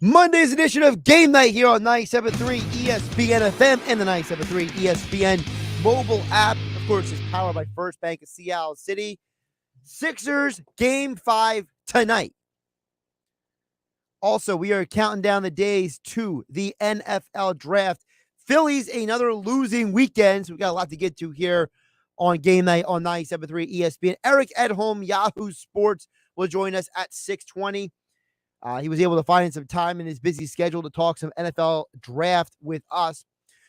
Monday's edition of Game Night here on 97.3 ESPN FM and the 97.3 ESPN mobile app. Of course, it's powered by First Bank of Seattle City. Sixers Game 5 tonight. Also, we are counting down the days to the NFL Draft. Phillies, another losing weekend, so we got a lot to get to here on Game Night on 97.3 ESPN. Eric Edholm, Yahoo Sports, will join us at 6:20. He was able to find some time in his busy schedule to talk some NFL draft with us.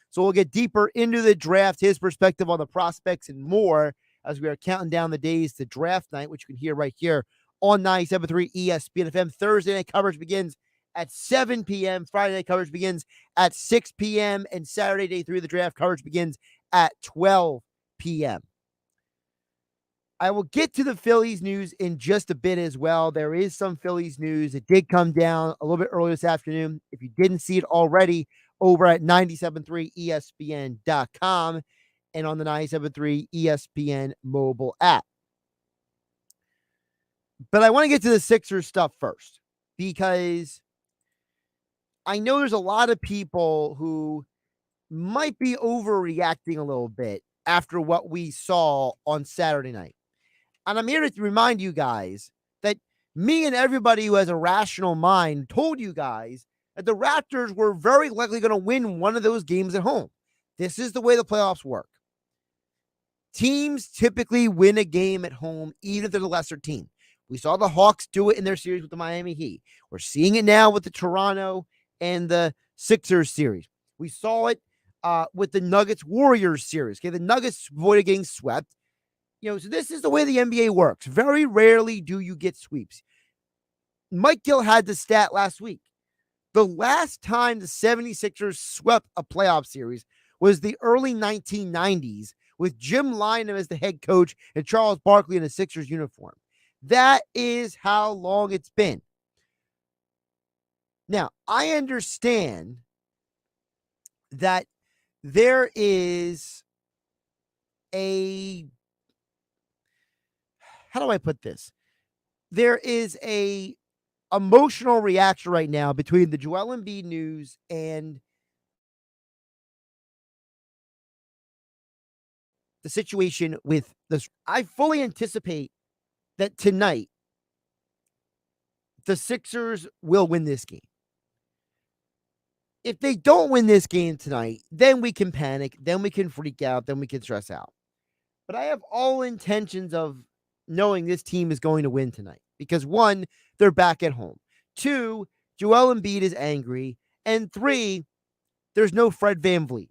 So we'll get deeper into the draft, his perspective on the prospects and more as we are counting down the days to draft night, which you can hear right here on 97.3 ESPN FM. Thursday night coverage begins at 7 p.m. Friday night coverage begins at 6 p.m. And Saturday, day 3 of the draft, coverage begins at 12 p.m. I will get to the Phillies news in just a bit as well. There is some Phillies news. It did come down a little bit earlier this afternoon. If you didn't see it already, over at 97.3 ESPN.com and on the 97.3 ESPN mobile app. But I want to get to the Sixers stuff first because I know there's a lot of people who might be overreacting a little bit after what we saw on Saturday night. And I'm here to remind you guys that me and everybody who has a rational mind told you guys that the Raptors were very likely going to win one of those games at home. This is the way the playoffs work. Teams typically win a game at home, even if they're the lesser team. We saw the Hawks do it in their series with the Miami Heat. We're seeing it now with the Toronto and the Sixers series. We saw it with the Nuggets-Warriors series. Okay, the Nuggets avoided getting swept. So this is the way the NBA works. Very rarely do you get sweeps. Mike Gill had the stat last week. The last time the 76ers swept a playoff series was the early 1990s with Jim Lynam as the head coach and Charles Barkley in a Sixers uniform. That is how long it's been. Now, I understand that there is how do I put this? There is a emotional reaction right now between the Joel Embiid news and the situation with this. I fully anticipate that tonight the Sixers will win this game. If they don't win this game tonight, then we can panic, then we can freak out, then we can stress out. But I have all intentions of knowing this team is going to win tonight because 1, they're back at home. 2, Joel Embiid is angry. And 3, there's no Fred VanVleet.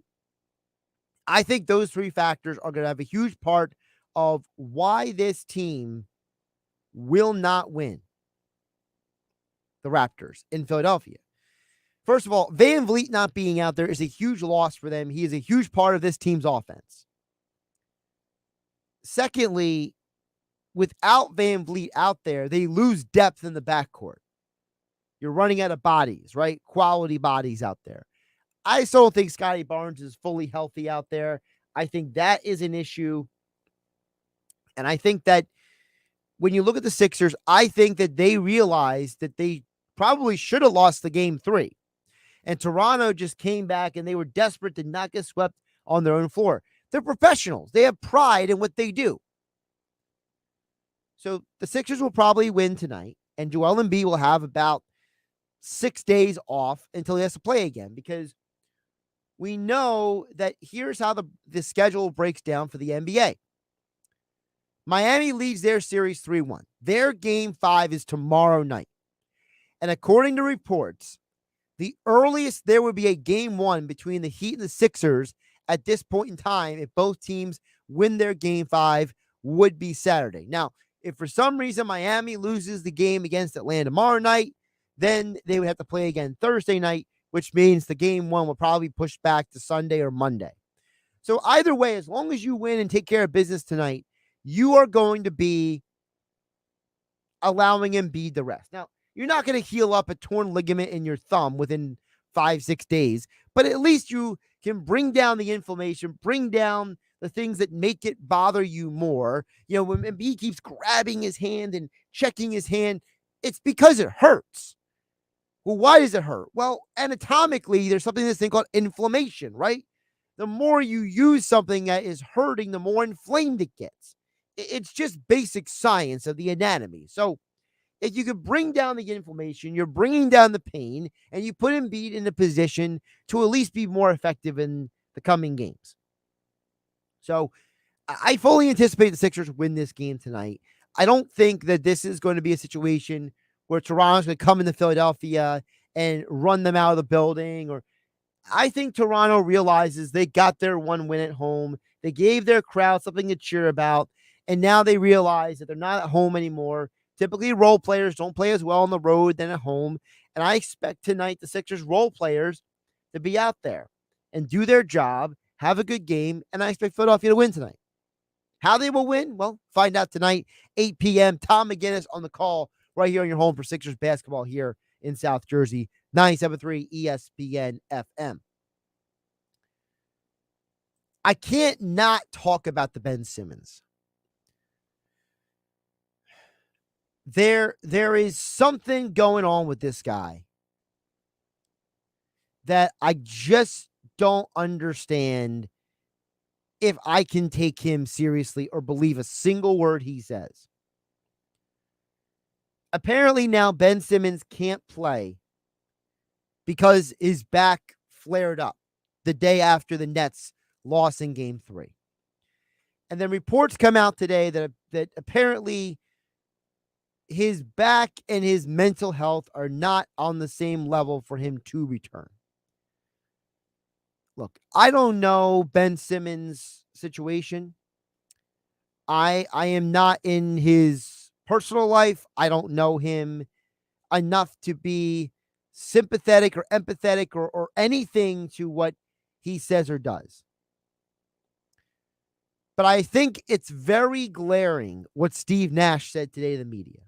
I think those 3 factors are going to have a huge part of why this team will not win the Raptors in Philadelphia. First of all, VanVleet not being out there is a huge loss for them. He is a huge part of this team's offense. Secondly, without VanVleet out there, they lose depth in the backcourt. You're running out of bodies, right? Quality bodies out there. I still don't think Scotty Barnes is fully healthy out there. I think that is an issue. And I think that when you look at the Sixers, I think that they realized that they probably should have lost the game 3. And Toronto just came back and they were desperate to not get swept on their own floor. They're professionals. They have pride in what they do. So the Sixers will probably win tonight, and Joel Embiid will have about 6 days off until he has to play again because we know that here's how the schedule breaks down for the NBA. Miami leads their series 3-1. Their game 5 is tomorrow night. And according to reports, the earliest there would be a game 1 between the Heat and the Sixers at this point in time, if both teams win their game 5, would be Saturday. Now, if for some reason Miami loses the game against Atlanta tomorrow night, then they would have to play again Thursday night, which means the game 1 will probably push back to Sunday or Monday. So either way, as long as you win and take care of business tonight, you are going to be allowing Embiid the rest. Now, you're not going to heal up a torn ligament in your thumb within 5-6 days, but at least you can bring down the inflammation, bring down the things that make it bother you more. When Embiid keeps grabbing his hand and checking his hand, it's because it hurts. Well, why does it hurt? Well, anatomically, there's something this thing called inflammation, right? The more you use something that is hurting, the more inflamed it gets. It's just basic science of the anatomy. So if you could bring down the inflammation, you're bringing down the pain, and you put Embiid in a position to at least be more effective in the coming games. So I fully anticipate the Sixers win this game tonight. I don't think that this is going to be a situation where Toronto's going to come into Philadelphia and run them out of the building. Or I think Toronto realizes they got their one win at home. They gave their crowd something to cheer about, and now they realize that they're not at home anymore. Typically, role players don't play as well on the road than at home, and I expect tonight the Sixers role players to be out there and do their job, have a good game, and I expect Philadelphia to win tonight. How they will win? Well, find out tonight, 8 p.m. Tom McGinnis on the call right here on your home for Sixers basketball here in South Jersey, 97.3 ESPN FM. I can't not talk about the Ben Simmons. There is something going on with this guy that I just don't understand if I can take him seriously or believe a single word he says. Apparently now Ben Simmons can't play because his back flared up the day after the Nets loss in Game 3. And then reports come out today that apparently his back and his mental health are not on the same level for him to return. Look, I don't know Ben Simmons' situation. I am not in his personal life. I don't know him enough to be sympathetic or empathetic or anything to what he says or does. But I think it's very glaring what Steve Nash said today to the media.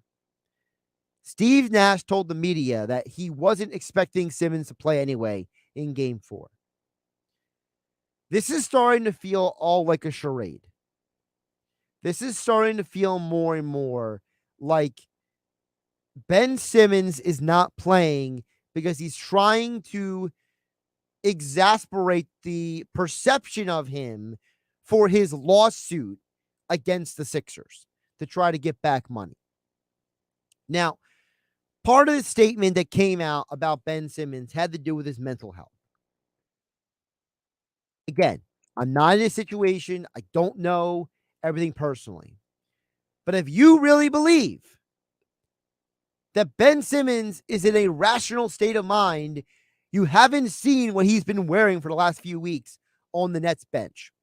Steve Nash told the media that he wasn't expecting Simmons to play anyway in Game 4. This is starting to feel all like a charade. This is starting to feel more and more like Ben Simmons is not playing because he's trying to exasperate the perception of him for his lawsuit against the Sixers to try to get back money. Now, part of the statement that came out about Ben Simmons had to do with his mental health. Again, I'm not in a situation. I don't know everything personally. But if you really believe that Ben Simmons is in a rational state of mind, you haven't seen what he's been wearing for the last few weeks on the Nets bench.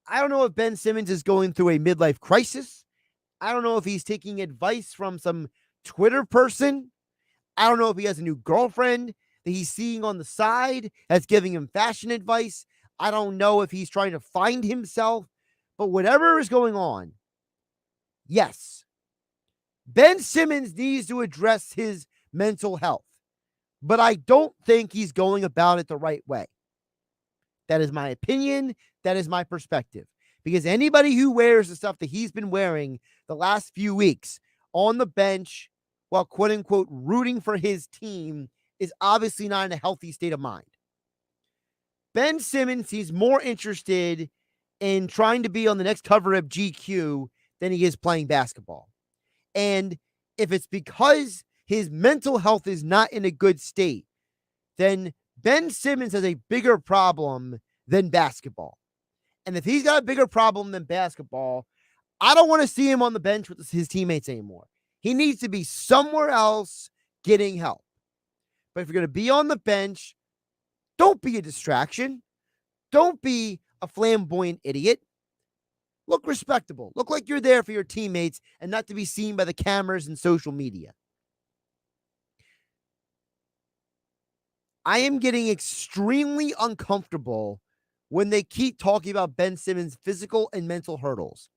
I don't know if Ben Simmons is going through a midlife crisis. I don't know if he's taking advice from some Twitter person. I don't know if he has a new girlfriend that he's seeing on the side that's giving him fashion advice. I don't know if he's trying to find himself. But whatever is going on, yes, Ben Simmons needs to address his mental health. But I don't think he's going about it the right way. That is my opinion. That is my perspective. Because anybody who wears the stuff that he's been wearing the last few weeks on the bench while quote unquote rooting for his team is obviously not in a healthy state of mind. Ben Simmons, he's more interested in trying to be on the next cover of GQ than he is playing basketball. And if it's because his mental health is not in a good state, then Ben Simmons has a bigger problem than basketball. And if he's got a bigger problem than basketball, I don't want to see him on the bench with his teammates anymore. He needs to be somewhere else getting help. But if you're going to be on the bench, don't be a distraction. Don't be a flamboyant idiot. Look respectable. Look like you're there for your teammates and not to be seen by the cameras and social media. I am getting extremely uncomfortable when they keep talking about Ben Simmons' physical and mental hurdles.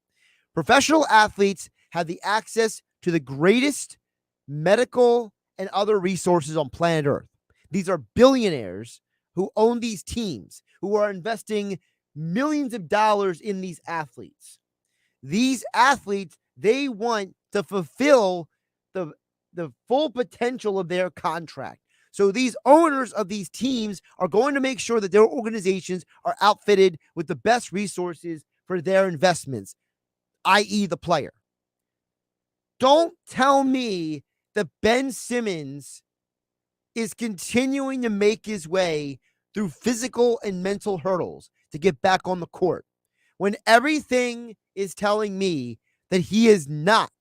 Professional athletes have the access to the greatest medical and other resources on planet Earth. These are billionaires who own these teams, who are investing millions of dollars in these athletes. These athletes, they want to fulfill the full potential of their contract. So these owners of these teams are going to make sure that their organizations are outfitted with the best resources for their investments, i.e., the player. Don't tell me that Ben Simmons is continuing to make his way through physical and mental hurdles to get back on the court when everything is telling me that he is not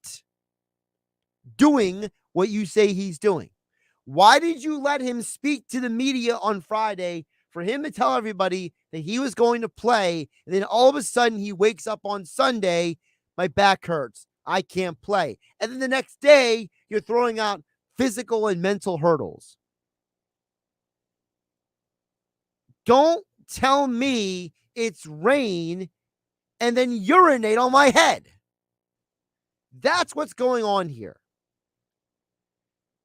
doing what you say he's doing. Why did you let him speak to the media on Friday for him to tell everybody that he was going to play, and then all of a sudden he wakes up on Sunday, my back hurts, I can't play. And then the next day, you're throwing out physical and mental hurdles. Don't tell me it's rain and then urinate on my head. That's what's going on here.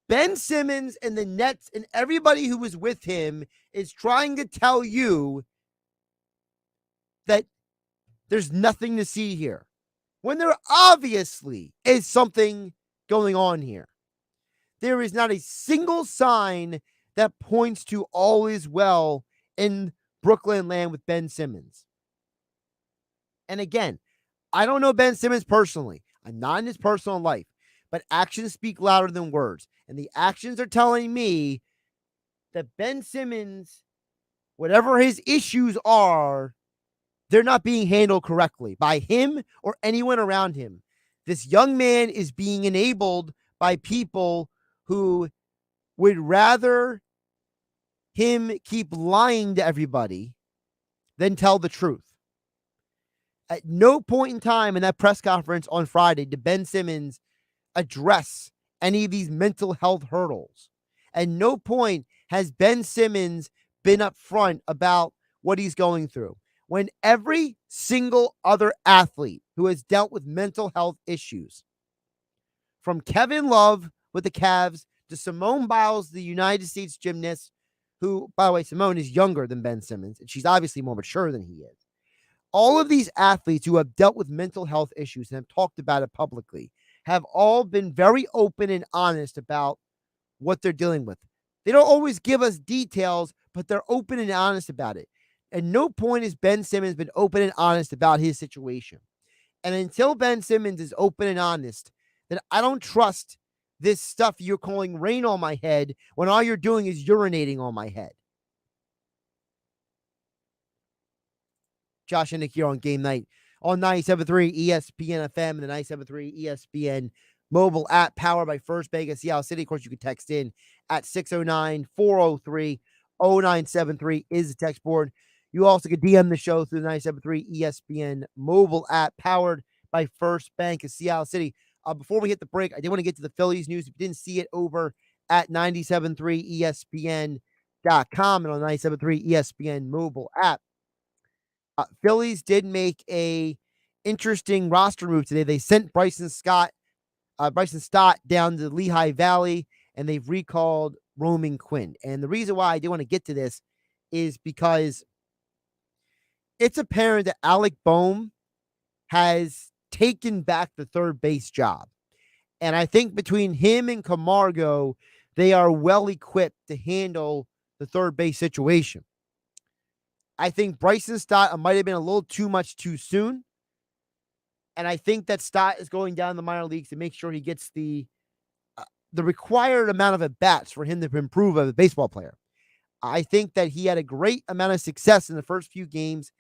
Ben Simmons and the Nets and everybody who was with him is trying to tell you that there's nothing to see here, when there obviously is something going on here. There is not a single sign that points to all is well in Brooklyn land with Ben Simmons. And again, I don't know Ben Simmons personally. I'm not in his personal life, but actions speak louder than words. And the actions are telling me that Ben Simmons, whatever his issues are, they're not being handled correctly by him or anyone around him. This young man is being enabled by people who would rather him keep lying to everybody than tell the truth. At no point in time in that press conference on Friday did Ben Simmons address any of these mental health hurdles. At no point has Ben Simmons been upfront about what he's going through. When every single other athlete who has dealt with mental health issues, from Kevin Love with the Cavs to Simone Biles, the United States gymnast, who, by the way, Simone is younger than Ben Simmons, and she's obviously more mature than he is. All of these athletes who have dealt with mental health issues and have talked about it publicly have all been very open and honest about what they're dealing with. They don't always give us details, but they're open and honest about it. At no point has Ben Simmons been open and honest about his situation. And until Ben Simmons is open and honest, then I don't trust this stuff you're calling rain on my head when all you're doing is urinating on my head. Josh and Nick here on Game Night on 97.3 ESPN FM and the 97.3 ESPN mobile app powered by First Bank of Seattle City. Of course, you can text in at 609-403-0973 is the text board. You also can DM the show through the 97.3 ESPN mobile app powered by First Bank of Seattle City. Before we hit the break, I did want to get to the Phillies news. If you didn't see it over at 97.3 ESPN.com and on 97.3 ESPN mobile app, Phillies did make a interesting roster move today. They sent Bryson Stott down to the Lehigh Valley, and they've recalled Roman Quinn. And the reason why I do want to get to this is because it's apparent that Alec Boehm has taken back the third base job. And I think between him and Camargo, they are well equipped to handle the third base situation. I think Bryson Stott might have been a little too much too soon. And I think that Stott is going down the minor leagues to make sure he gets the required amount of at-bats for him to improve as a baseball player. I think that he had a great amount of success in the first few games.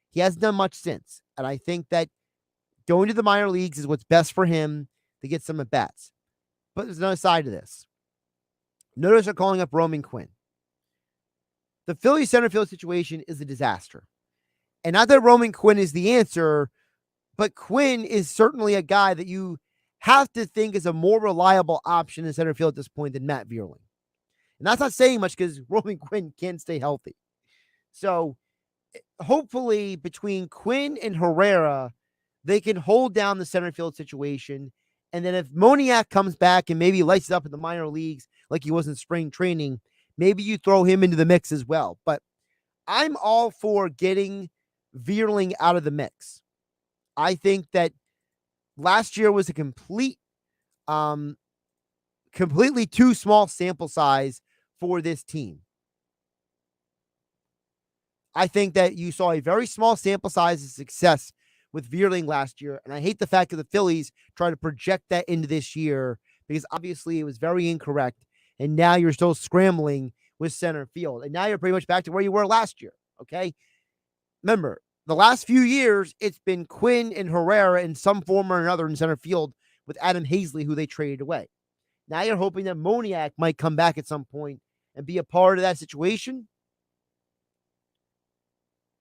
He hasn't done much since. And I think that going to the minor leagues is what's best for him to get some at-bats. But there's another side to this. Notice they're calling up Roman Quinn. The Philly center field situation is a disaster. And not that Roman Quinn is the answer, but Quinn is certainly a guy that you have to think is a more reliable option in center field at this point than Matt Vierling. And that's not saying much because Roman Quinn can't stay healthy. So hopefully between Quinn and Herrera, they can hold down the center field situation. And then if Moniak comes back and maybe lights it up in the minor leagues like he was in spring training, maybe you throw him into the mix as well. But I'm all for getting Vierling out of the mix. I think that last year was a completely too small sample size for this team. I think that you saw a very small sample size of success with Vierling last year, and I hate the fact that the Phillies try to project that into this year because obviously it was very incorrect, and now you're still scrambling with center field, and now you're pretty much back to where you were last year, okay? Remember, the last few years, it's been Quinn and Herrera in some form or another in center field with Adam Hazley, who they traded away. Now you're hoping that Moniak might come back at some point and be a part of that situation.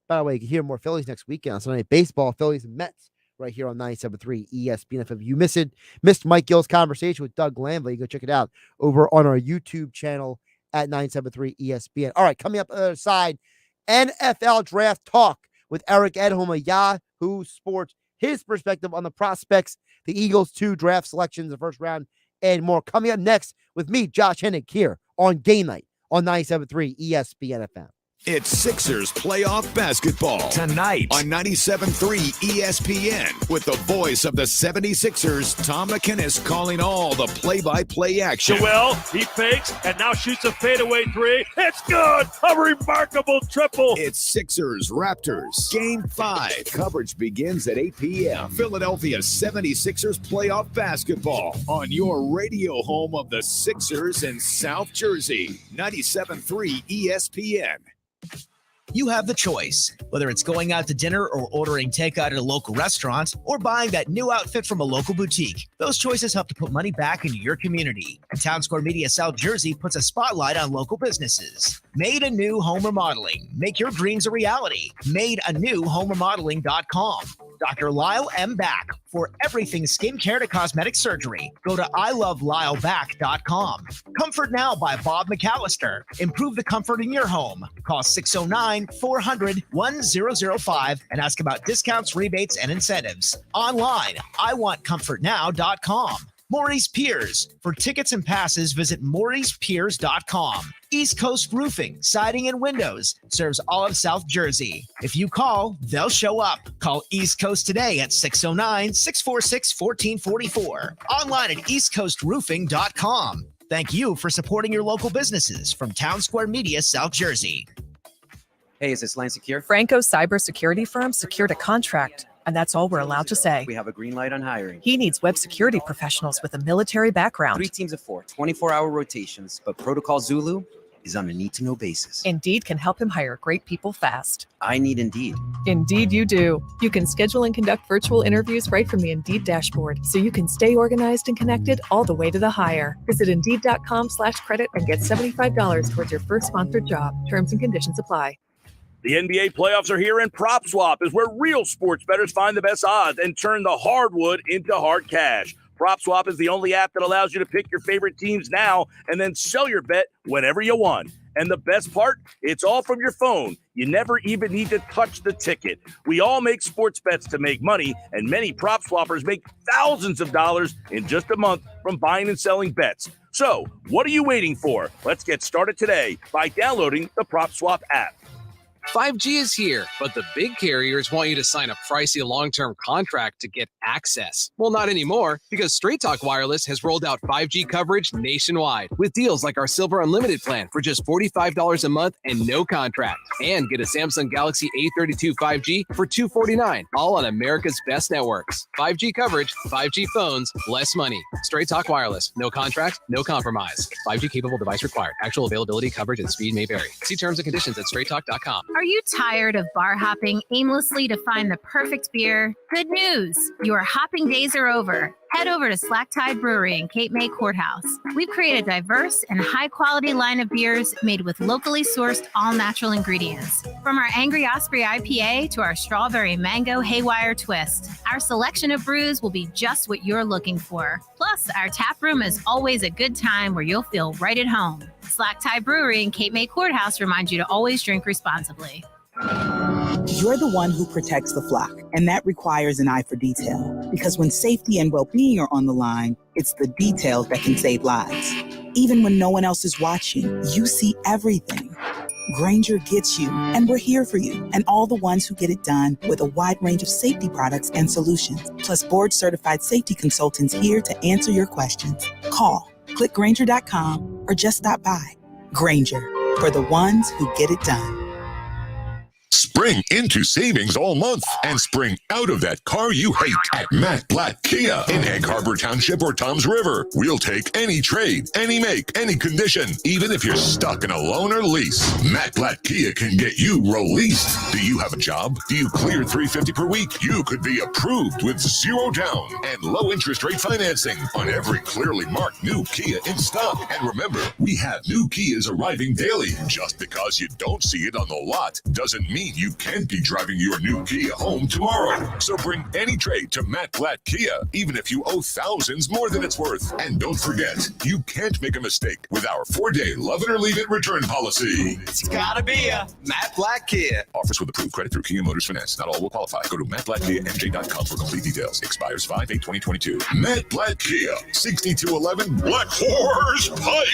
By the way, you can hear more Phillies next weekend on Sunday Night Baseball, Phillies and Mets, right here on 97.3 ESPN. If you missed Mike Gill's conversation with Doug Glanville, you go check it out over on our YouTube channel at 97.3 ESPN. All right, coming up on the other side, NFL draft talk with Eric Edholm of Yahoo Sports, his perspective on the prospects, the Eagles' 2 draft selections in the first round, and more. Coming up next with me, Josh Hennick, here on Game Night on 97.3 ESPN FM. It's Sixers playoff basketball tonight on 97.3 ESPN with the voice of the 76ers, Tom McInnes, calling all the play-by-play action. Joel, he fakes and now shoots a fadeaway 3. It's good! A remarkable triple! It's Sixers Raptors Game 5. Coverage begins at 8 p.m. Philadelphia 76ers playoff basketball on your radio home of the Sixers in South Jersey. 97.3 ESPN. You have the choice, whether it's going out to dinner or ordering takeout at a local restaurant or buying that new outfit from a local boutique. Those choices help to put money back into your community. And Town Square Media South Jersey puts a spotlight on local businesses. Made Anew Home Remodeling. Make your dreams a reality. MadeAnewHomeRemodeling.com. Dr. Lyle M. Back for everything skincare to cosmetic surgery. Go to ILoveLyleBack.com. Comfort Now by Bob McAllister. Improve the comfort in your home. Call 609-400-1005 and ask about discounts, rebates, and incentives. Online, IWantComfortNow.com. Maurice Piers. For tickets and passes, visit MauricePiers.com. East Coast Roofing, Siding, and Windows serves all of South Jersey. If you call, they'll show up. Call East Coast today at 609-646-1444. Online at eastcoastroofing.com. Thank you for supporting your local businesses from Town Square Media, South Jersey. Hey, is this line secure? Franco's cybersecurity firm secured a contract, and that's all we're allowed to say. We have a green light on hiring. He needs web security professionals with a military background. 3 teams of 4, 24-hour rotations, but Protocol Zulu is on a need-to-know basis. Indeed can help him hire great people fast. I need Indeed. Indeed you do. You can schedule and conduct virtual interviews right from the Indeed dashboard, so you can stay organized and connected all the way to the hire. Visit Indeed.com/credit and get $75 towards your first sponsored job. Terms and conditions apply. The NBA playoffs are here, and PropSwap is where real sports bettors find the best odds and turn the hardwood into hard cash. PropSwap is the only app that allows you to pick your favorite teams now and then sell your bet whenever you want. And the best part, it's all from your phone. You never even need to touch the ticket. We all make sports bets to make money, and many prop swappers make thousands of dollars in just a month from buying and selling bets. So, what are you waiting for? Let's get started today by downloading the PropSwap app. 5G is here, but the big carriers want you to sign a pricey long-term contract to get access. Well, not anymore, because Straight Talk Wireless has rolled out 5G coverage nationwide with deals like our Silver Unlimited plan for just $45 a month and no contract. And get a Samsung Galaxy A32 5G for $249, all on America's best networks. 5G coverage, 5G phones, less money. Straight Talk Wireless. No contract, no compromise. 5G capable device required. Actual availability, coverage, and speed may vary. See terms and conditions at straighttalk.com. Are you tired of bar hopping aimlessly to find the perfect beer? Good news! Your hopping days are over. Head over to Slack Tide Brewery in Cape May Courthouse. We've created a diverse and high-quality line of beers made with locally sourced, all-natural ingredients. From our Angry Osprey IPA to our Strawberry Mango Haywire Twist, our selection of brews will be just what you're looking for. Plus, our tap room is always a good time where you'll feel right at home. Slack Tide Brewery in Cape May Courthouse reminds you to always drink responsibly. You're the one who protects the flock, and that requires an eye for detail. Because when safety and well-being are on the line, it's the details that can save lives. Even when no one else is watching, you see everything. Grainger gets you, and we're here for you, and all the ones who get it done with a wide range of safety products and solutions, plus board-certified safety consultants here to answer your questions. Call, click Grainger.com, or just stop by. Granger, for the ones who get it done. Spring into savings all month and spring out of that car you hate at Matt Blatt Kia in Egg Harbor Township or Toms River. We'll take any trade, any make, any condition, even if you're stuck in a loan or lease. Matt Blatt Kia can get you released. Do you have a job? Do you clear $350 per week? You could be approved with 0 down and low interest rate financing on every clearly marked new Kia in stock. And remember, we have new Kias arriving daily. Just because you don't see it on the lot doesn't mean you can't be driving your new Kia home tomorrow. So bring any trade to Matt Blatt Kia, even if you owe thousands more than it's worth. And don't forget, you can't make a mistake with our 4-day love it or leave it return policy. It's gotta be a Matt Blatt Kia. Offers with approved credit through Kia Motors Finance. Not all will qualify. Go to mattblattkiamj.com for complete details. Expires 5/8/2022. Matt Blatt Kia, 6211 Black Horse Pike,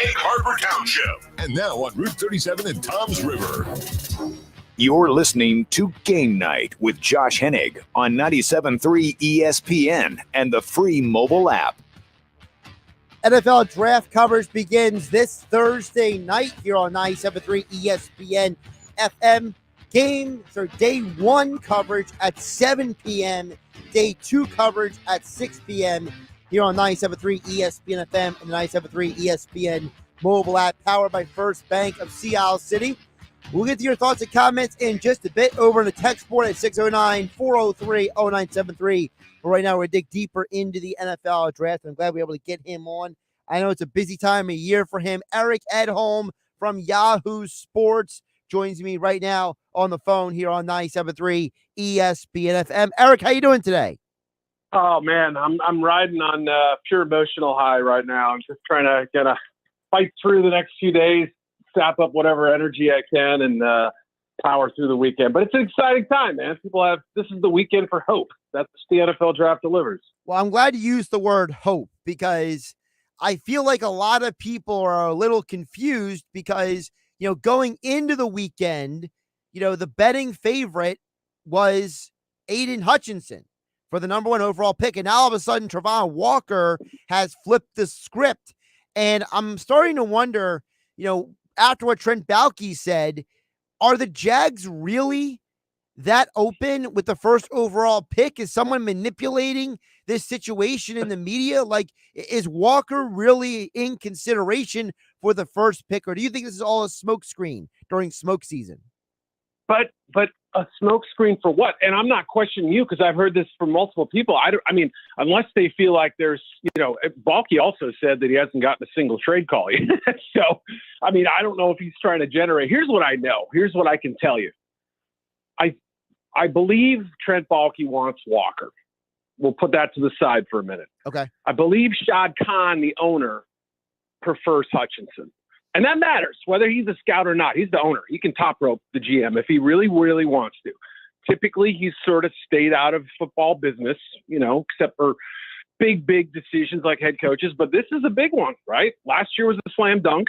Egg Harbor Township. And now on Route 37 in Toms River. You're listening to Game Night with Josh Hennig on 97.3 ESPN and the free mobile app. NFL draft coverage begins this Thursday night here on 97.3 ESPN FM. Games or day 1 coverage at 7 p.m., day 2 coverage at 6 p.m. here on 97.3 ESPN FM and the 97.3 ESPN mobile app, powered by First Bank of Sea Isle City. We'll get to your thoughts and comments in just a bit over on the text board at 609-403-0973. But right now, we're going to dig deeper into the NFL draft. I'm glad we were able to get him on. I know it's a busy time of year for him. Eric Edholm from Yahoo Sports joins me right now on the phone here on 97.3 ESPN FM. Eric, how you doing today? Oh, man, I'm riding on pure emotional high right now. I'm just trying to get a fight through the next few days, sap up whatever energy I can, and power through the weekend. But it's an exciting time, man. This is the weekend for hope. That's the NFL draft delivers. Well, I'm glad you used the word hope, because I feel like a lot of people are a little confused because, going into the weekend, the betting favorite was Aiden Hutchinson for the number 1 overall pick. And now all of a sudden, Travon Walker has flipped the script. And I'm starting to wonder, after what Trent Baalke said, are the Jags really that open with the first overall pick? Is someone manipulating this situation in the media? Like, is Walker really in consideration for the first pick, or do you think this is all a smokescreen during smoke season? But a smoke screen for what? And I'm not questioning you, because I've heard this from multiple people. I mean, unless they feel like there's, Baalke also said that he hasn't gotten a single trade call yet. So, I mean, I don't know if he's trying to generate. Here's what I know. Here's what I can tell you. I believe Trent Baalke wants Walker. We'll put that to the side for a minute. Okay. I believe Shad Khan, the owner, prefers Hutchinson. And that matters, whether he's a scout or not. He's the owner. He can top rope the GM if he really, really wants to. Typically, he's sort of stayed out of football business, except for big decisions like head coaches. But this is a big one, right? Last year was a slam dunk.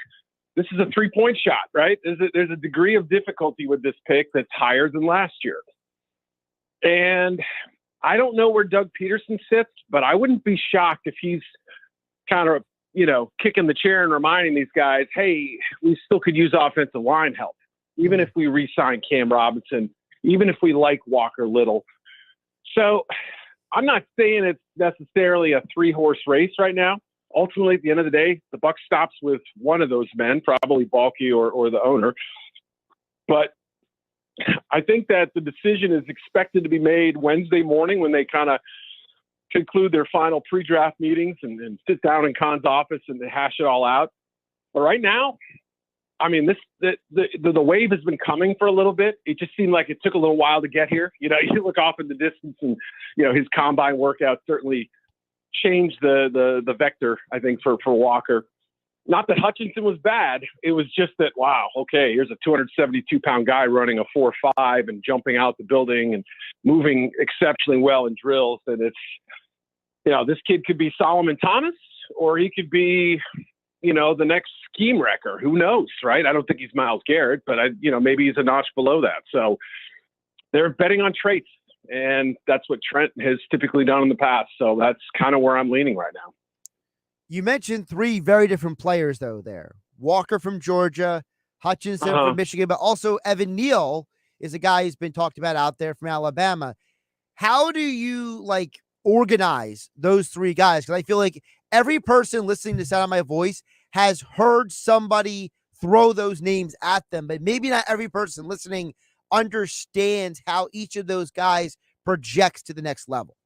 This is a 3-point shot, right? There's a degree of difficulty with this pick that's higher than last year. And I don't know where Doug Peterson sits, but I wouldn't be shocked if he's kind of, kicking the chair and reminding these guys, hey, we still could use offensive line help, even if we re-sign Cam Robinson, even if we like Walker Little. So I'm not saying it's necessarily a 3-horse race right now. Ultimately, at the end of the day, the buck stops with one of those men, probably Baalke or the owner. But I think that the decision is expected to be made Wednesday morning when they kind of conclude their final pre-draft meetings and sit down in Khan's office and hash it all out. But right now, I mean, the wave has been coming for a little bit. It just seemed like it took a little while to get here. You look off in the distance, and his combine workout certainly changed the vector, I think, for Walker. Not that Hutchinson was bad. It was just that, wow, okay, here's a 272-pound guy running a 4.5 and jumping out the building and moving exceptionally well in drills. And it's, this kid could be Solomon Thomas, or he could be, the next scheme wrecker. Who knows, right? I don't think he's Myles Garrett, but maybe he's a notch below that. So they're betting on traits, and that's what Trent has typically done in the past. So that's kind of where I'm leaning right now. You mentioned 3 very different players, though, there. Walker from Georgia, Hutchinson from Michigan, but also Evan Neal is a guy who's been talked about out there from Alabama. How do you organize those three guys? Because I feel like every person listening to Sound of My Voice has heard somebody throw those names at them, but maybe not every person listening understands how each of those guys projects to the next level.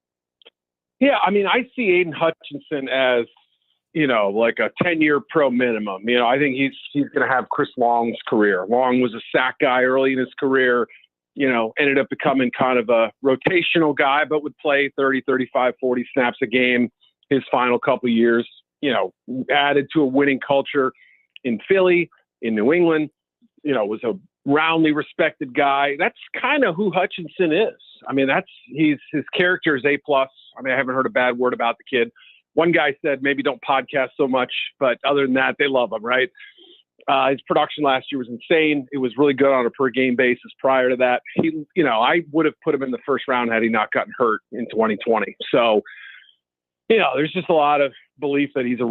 Yeah, I mean, I see Aiden Hutchinson as, like a 10-year pro minimum. I think he's going to have Chris Long's career. Long was a sack guy early in his career, ended up becoming kind of a rotational guy, but would play 30, 35, 40 snaps a game his final couple of years, added to a winning culture in Philly, in New England, was a roundly respected guy. That's kind of who Hutchinson is. I mean, his character is A+. I mean, I haven't heard a bad word about the kid. One guy said maybe don't podcast so much, but other than that, they love him, right? His production last year was insane. It was really good on a per game basis prior to that. I would have put him in the first round had he not gotten hurt in 2020. So, there's just a lot of belief that he's a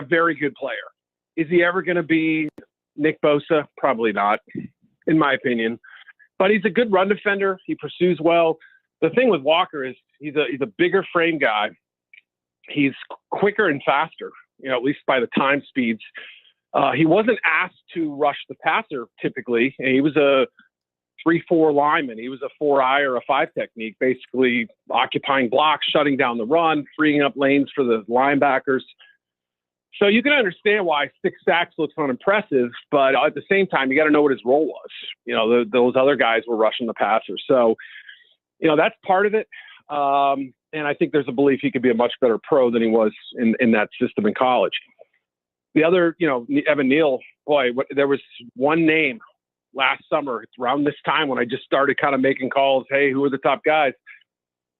very good player. Is he ever going to be Nick Bosa? Probably not, in my opinion. But he's a good run defender. He pursues well. The thing with Walker is he's a bigger frame guy. He's quicker and faster, at least by the time speeds. He wasn't asked to rush the passer typically. He was a 3-4 lineman. He was a 4-eye or a 5 technique, basically occupying blocks, shutting down the run, freeing up lanes for the linebackers. So you can understand why 6 sacks looks unimpressive, but at the same time, you got to know what his role was. Those other guys were rushing the passer. So, that's part of it. And I think there's a belief he could be a much better pro than he was in that system in college. The other, Evan Neal, boy, there was one name last summer around this time when I just started kind of making calls. Hey, who are the top guys?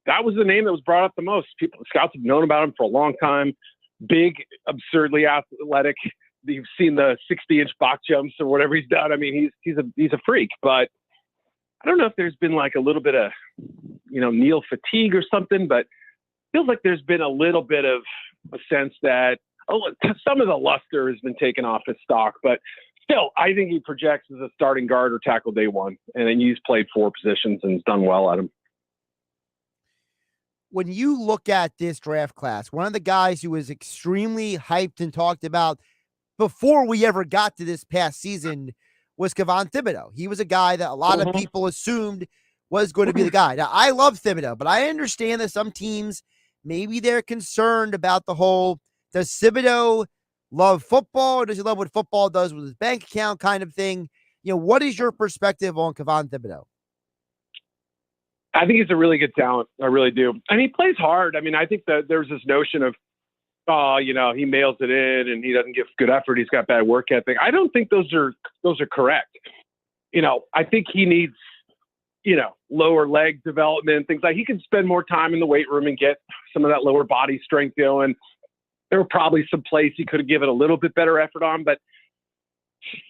That was the name that was brought up the most. Scouts have known about him for a long time. Big, absurdly athletic. You've seen the 60-inch box jumps or whatever he's done. I mean, he's a freak, but I don't know if there's been a little bit of, Neal fatigue or something, but feels like there's been a little bit of a sense that, some of the luster has been taken off his stock, but still, I think he projects as a starting guard or tackle day one, and then he's played 4 positions and has done well at them. When you look at this draft class, one of the guys who was extremely hyped and talked about before we ever got to this past season was Kayvon Thibodeaux. He was a guy that a lot of people assumed was going to be the guy. Now, I love Thibodeaux, but I understand that some teams, maybe they're concerned about the whole, does Thibodeaux love football or does he love what football does with his bank account kind of thing? What is your perspective on Kayvon Thibodeaux? I think he's a really good talent. I really do. And he plays hard. I mean, I think that there's this notion of, he mails it in and he doesn't give good effort. He's got bad work ethic. I don't think those are correct. I think he needs, lower leg development, things like he can spend more time in the weight room and get some of that lower body strength going. There were probably some plays he could have given a little bit better effort on, but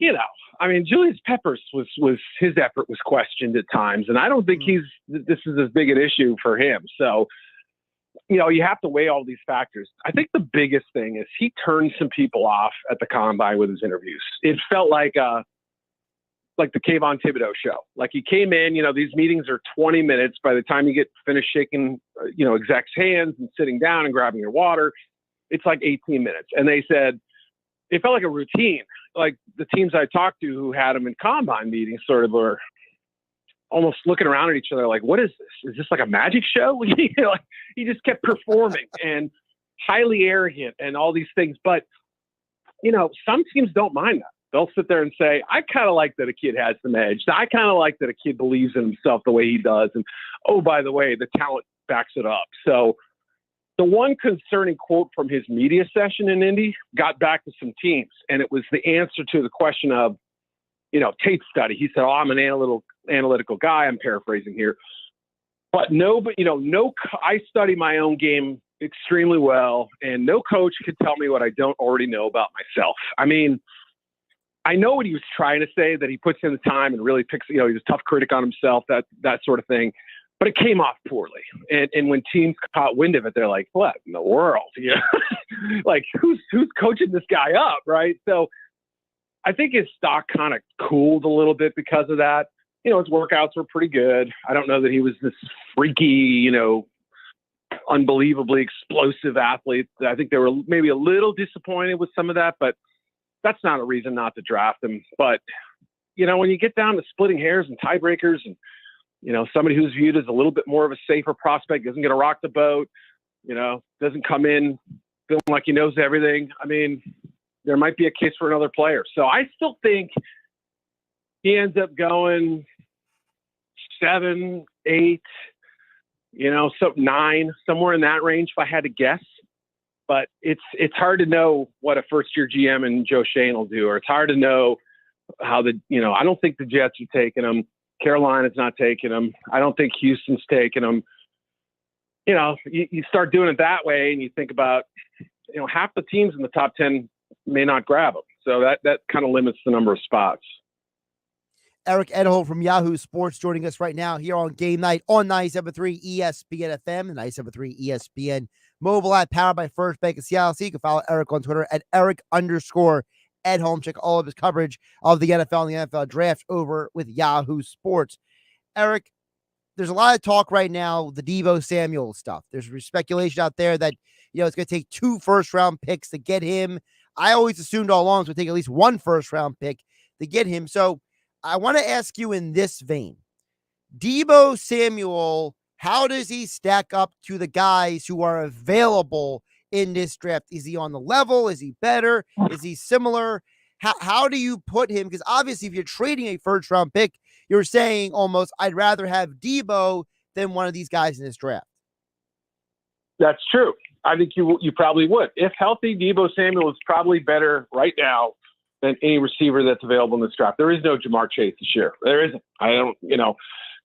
Julius Peppers was his effort was questioned at times, and I don't think this is as big an issue for him. So, you have to weigh all these factors. I think the biggest thing is he turned some people off at the combine with his interviews. It felt like the Kayvon Thibodeaux show. Like he came in, these meetings are 20 minutes. By the time you get finished shaking, execs' hands and sitting down and grabbing your water, it's like 18 minutes. And they said, it felt like a routine. Like the teams I talked to who had him in combine meetings sort of were almost looking around at each other like, what is this? Is this like a magic show? He just kept performing and highly arrogant and all these things. But, some teams don't mind that. They'll sit there and say, I kind of like that a kid has some edge. I kind of like that a kid believes in himself the way he does. And, oh, by the way, the talent backs it up. So the one concerning quote from his media session in Indy got back to some teams, and it was the answer to the question of, tape study. He said, I'm an analytical guy. I'm paraphrasing here. But I study my own game extremely well, and no coach could tell me what I don't already know about myself. I mean, I know what he was trying to say, that he puts in the time and really picks, he's a tough critic on himself, that sort of thing. but it came off poorly. And when teams caught wind of it, they're like, what in the world? You know? Like, who's coaching this guy up, right? So I think his stock kind of cooled a little bit because of that. You know, his workouts were pretty good. I don't know that he was this freaky, you know, unbelievably explosive athlete. I think they were maybe a little disappointed with some of that, but that's not a reason not to draft him. But, you know, when you get down to splitting hairs and tiebreakers and, you know, somebody who's viewed as a little bit more of a safer prospect, isn't going to rock the boat, you know, doesn't come in feeling like he knows everything. I mean, there might be a case for another player. So I still think he ends up going 7, 8, you know, so 9, somewhere in that range if I had to guess. But it's hard to know what a first-year GM and Joe Shane will do, or it's hard to know how I don't think the Jets are taking him. Carolina's not taking him. I don't think Houston's taking him. You know, you start doing it that way and you think about, you know, half the teams in the top 10 may not grab him. So that kind of limits the number of spots. Eric Edholm from Yahoo Sports joining us right now here on Game Night on 97.3 ESPN FM and 97.3 ESPN mobile app powered by First Bank of Seattle. So you can follow Eric on Twitter at Eric_Edholm. Check all of his coverage of the NFL and the NFL draft over with Yahoo Sports. Eric, there's a lot of talk right now, the Deebo Samuel stuff. There's speculation out there that, you know, it's going to take 2 first-round picks to get him. I always assumed all along it would take at least 1 first-round pick to get him. So I want to ask you in this vein, Deebo Samuel, how does he stack up to the guys who are available in this draft? Is he on the level? Is he better? Is he similar? How do you put him? Because obviously if you're trading a first-round pick, you're saying almost, I'd rather have Deebo than one of these guys in this draft. That's true. I think you probably would. If healthy, Deebo Samuel is probably better right now than any receiver that's available in this draft. There is no Jamar Chase this year. There isn't.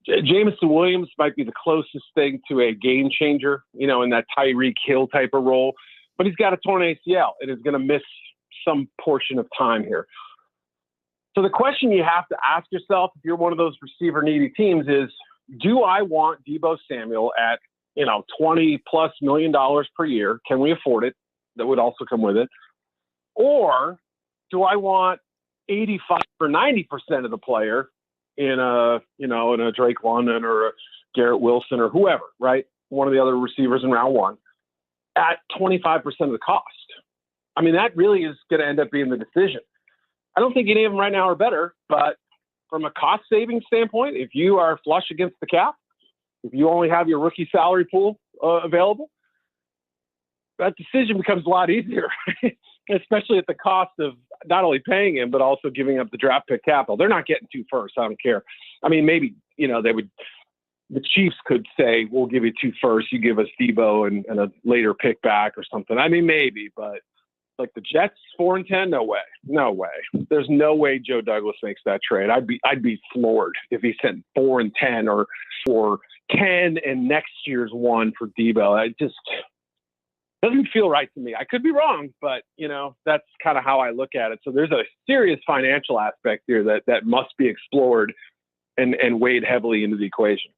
Jameson Williams might be the closest thing to a game changer, you know, in that Tyreek Hill type of role, but he's got a torn ACL and is going to miss some portion of time here. So the question you have to ask yourself, if you're one of those receiver needy teams, is, do I want Deebo Samuel at, you know, $20+ million per year? Can we afford it? That would also come with it. Or do I want 85 or 90% of the player in a Drake London or a Garrett Wilson or whoever, right? One of the other receivers in round 1 at 25% of the cost. I mean, that really is going to end up being the decision. I don't think any of them right now are better, but from a cost saving standpoint, if you are flush against the cap, if you only have your rookie salary pool available, that decision becomes a lot easier, especially at the cost of not only paying him, but also giving up the draft pick capital. They're not getting 2 firsts. I don't care. I mean, maybe, you know, the Chiefs could say, we'll give you 2 firsts. You give us Deebo and a later pick back or something. I mean, maybe, but like the Jets 4 and 10, no way. There's no way Joe Douglas makes that trade. I'd be floored if he sent 4 and 10 or 10 and next year's 1 for Deebo. It just doesn't feel right to me. I could be wrong, but you know, that's kind of how I look at it. So there's a serious financial aspect here that must be explored and weighed heavily into the equation.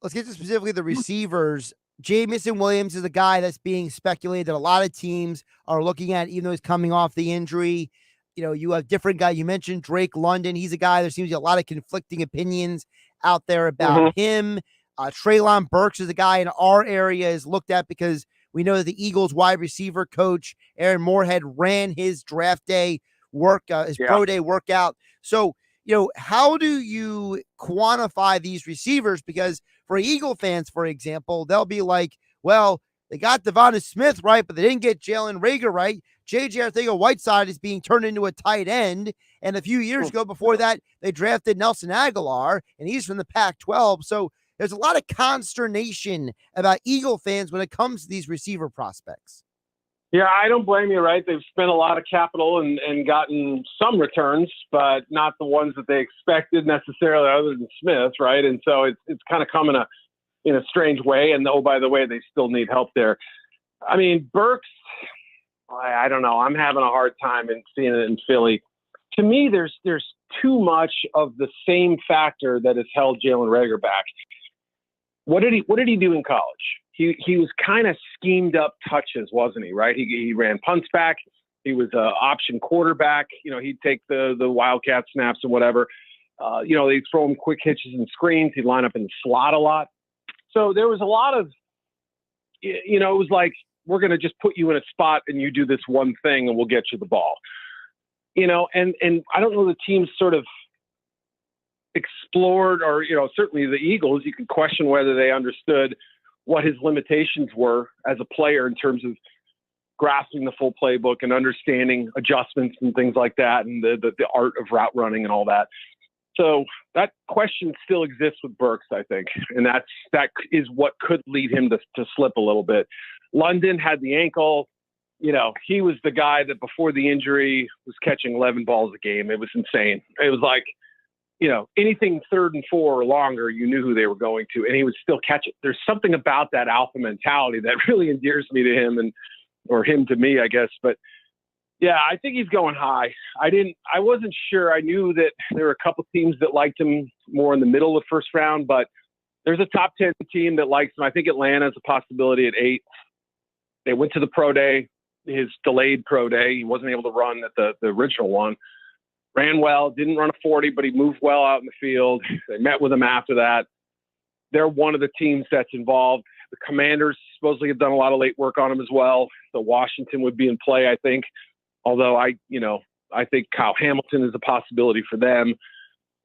Let's get to specifically the receivers. Jameson Williams is a guy that's being speculated that a lot of teams are looking at, even though he's coming off the injury. You know, you have different guys. You mentioned Drake London. He's a guy, there seems to be a lot of conflicting opinions out there about him. Treylon Burks is a guy in our area is looked at because we know that the Eagles wide receiver coach, Aaron Moorhead, ran his draft day pro day workout. So, you know, how do you quantify these receivers? Because for Eagle fans, for example, they'll be like, well, they got Devonta Smith right, but they didn't get Jalen Reagor right. J.J. Arcega-Whiteside is being turned into a tight end. And a few years ago before that, they drafted Nelson Aguilar, and he's from the Pac-12. So there's a lot of consternation about Eagle fans when it comes to these receiver prospects. Yeah, I don't blame you, right? They've spent a lot of capital and gotten some returns, but not the ones that they expected necessarily other than Smith, right? And so it's kind of come in a strange way. And, oh, by the way, they still need help there. I mean, Burks, I don't know. I'm having a hard time in seeing it in Philly. To me, there's too much of the same factor that has held Jalen Reagor back. what did he do in college? He was kind of schemed up touches, wasn't he? Right? He ran punts back. He was an option quarterback. He'd take the wildcat snaps and whatever. They'd throw him quick hitches and screens. He'd line up in the slot a lot. So there was a lot of, it was like, we're going to just put you in a spot and you do this one thing and we'll get you the ball. And I don't know, the team sort of explored, or, certainly the Eagles, you could question whether they understood what his limitations were as a player in terms of grasping the full playbook and understanding adjustments and things like that, and the art of route running and all that. So that question still exists with Burks, I think. And that is what could lead him to slip a little bit. London had the ankle. He was the guy that before the injury was catching 11 balls a game. It was insane. It was like, anything 3rd and 4 or longer, you knew who they were going to, and he would still catch it. There's something about that alpha mentality that really endears me to him, or him to me, I guess. But yeah, I think he's going high. I wasn't sure. I knew that there were a couple teams that liked him more in the middle of the first round, but there's a top 10 team that likes him. I think Atlanta's a possibility at 8. They went to the pro day, his delayed pro day. He wasn't able to run at the original one. Ran well, didn't run a 40, but he moved well out in the field. They met with him after that. They're one of the teams that's involved. The Commanders supposedly have done a lot of late work on him as well. So Washington would be in play, I think. Although I think Kyle Hamilton is a possibility for them.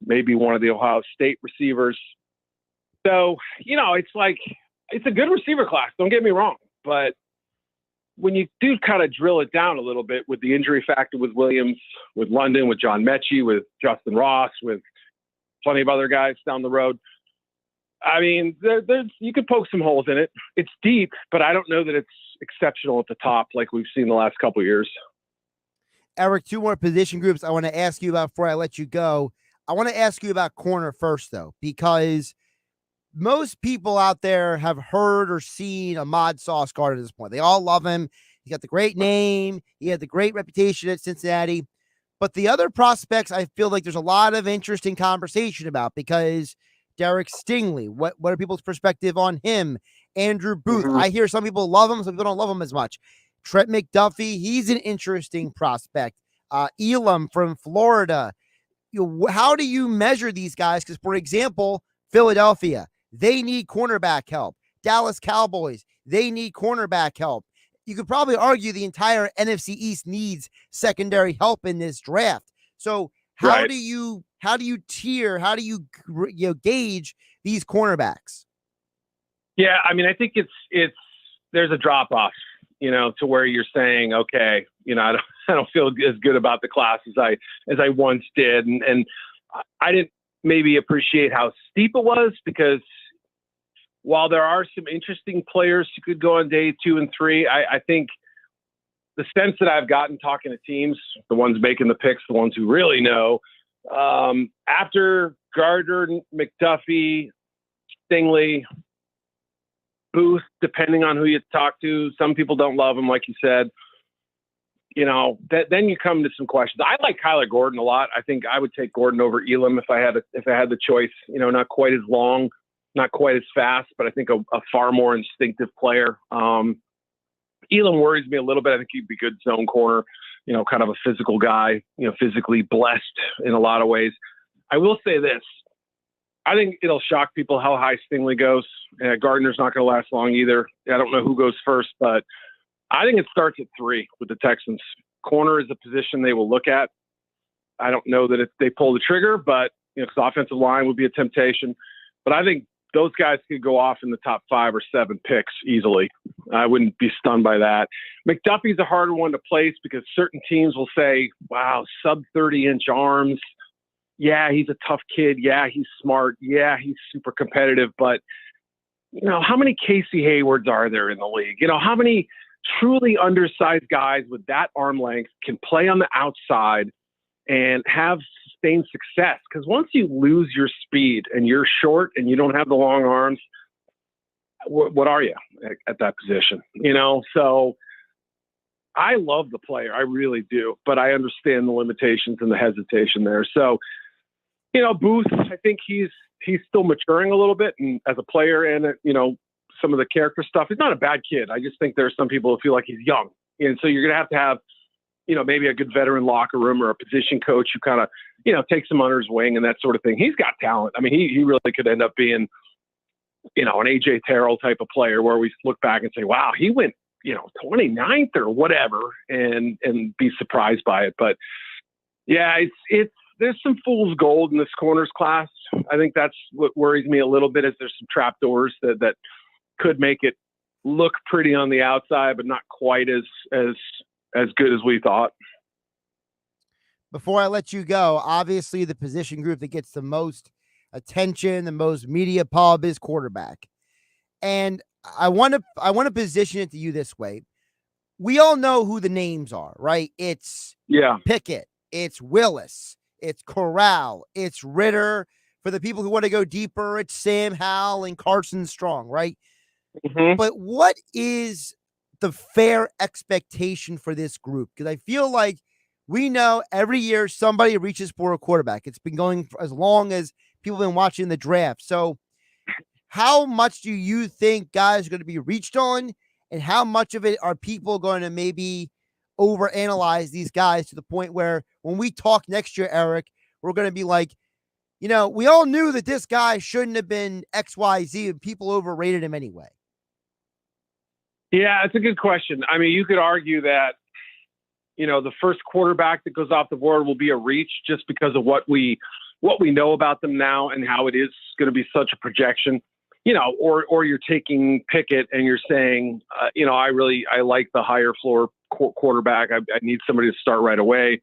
Maybe one of the Ohio State receivers. So, it's like, it's a good receiver class. Don't get me wrong. But when you do kind of drill it down a little bit with the injury factor with Williams, with London, with John Mechie, with Justin Ross, with plenty of other guys down the road, I mean, you could poke some holes in it. It's deep, but I don't know that it's exceptional at the top like we've seen the last couple of years. Eric, 2 more position groups I want to ask you about before I let you go. I want to ask you about corner first, though, because most people out there have heard or seen Ahmad Sauce Gardner at this point. They all love him. He got the great name. He had the great reputation at Cincinnati. But the other prospects, I feel like there's a lot of interesting conversation about, because Derek Stingley, what are people's perspective on him? Andrew Booth. Mm-hmm. I hear some people love him, some people don't love him as much. Trent McDuffie, he's an interesting prospect. Edholm from Florida. How do you measure these guys? Because, for example, Philadelphia, they need cornerback help. Dallas Cowboys, they need cornerback help. You could probably argue the entire NFC East needs secondary help in this draft. So how do you tier, how do you gauge these cornerbacks? Yeah, I mean, I think it's there's a drop off, to where you're saying, okay, I don't feel as good about the class as I once did, and I didn't maybe appreciate how steep it was, because while there are some interesting players who could go on day 2 and 3, I think the sense that I've gotten talking to teams, the ones making the picks, the ones who really know, after Gardner, McDuffie, Stingley, Booth, depending on who you talk to, some people don't love him, like you said. Then you come to some questions. I like Kyler Gordon a lot. I think I would take Gordon over Edholm if I had the choice. Not quite as long, not quite as fast, but I think a far more instinctive player. Edholm worries me a little bit. I think he'd be good zone corner, kind of a physical guy, physically blessed in a lot of ways. I will say this. I think it'll shock people how high Stingley goes. Gardner's not going to last long either. I don't know who goes first, but I think it starts at 3 with the Texans. Corner is a position they will look at. I don't know that if they pull the trigger, but because offensive line would be a temptation. But I think those guys could go off in the top 5 or 7 picks easily. I wouldn't be stunned by that. McDuffie's a harder one to place because certain teams will say, wow, sub 30-inch arms. Yeah, he's a tough kid. Yeah, he's smart. Yeah, he's super competitive. But, how many Casey Haywards are there in the league? How many truly undersized guys with that arm length can play on the outside and have sustained success? Because once you lose your speed and you're short and you don't have the long arms, what are you at that position? So I love the player. I really do. But I understand the limitations and the hesitation there. So, Booth, I think he's he's still maturing a little bit, and as a player and, some of the character stuff. He's not a bad kid. I just think there are some people who feel like he's young. And so you're going to have, maybe a good veteran locker room or a position coach who kind of, takes him under his wing and that sort of thing. He's got talent. I mean, he really could end up being, an AJ Terrell type of player where we look back and say, wow, he went, 29th or whatever and be surprised by it. But yeah, there's some fool's gold in this corners class. I think that's what worries me a little bit is there's some trapdoors that could make it look pretty on the outside, but not quite as good as we thought. Before I let you go, obviously the position group that gets the most attention, the most media pub is quarterback. And I want to position it to you this way. We all know who the names are, right? It's Pickett, it's Willis, it's Corral, it's Ritter. For the people who want to go deeper, it's Sam Howell and Carson Strong, right? Mm-hmm. But what is the fair expectation for this group? Because I feel like we know every year somebody reaches for a quarterback. It's been going for as long as people have been watching the draft. So how much do you think guys are going to be reached on, and how much of it are people going to maybe overanalyze these guys to the point where when we talk next year, Eric, we're going to be like, we all knew that this guy shouldn't have been XYZ and people overrated him anyway. Yeah, it's a good question. I mean, you could argue that, the first quarterback that goes off the board will be a reach just because of what we know about them now and how it is going to be such a projection, or you're taking Pickett and you're saying, I like the higher floor quarterback. I need somebody to start right away.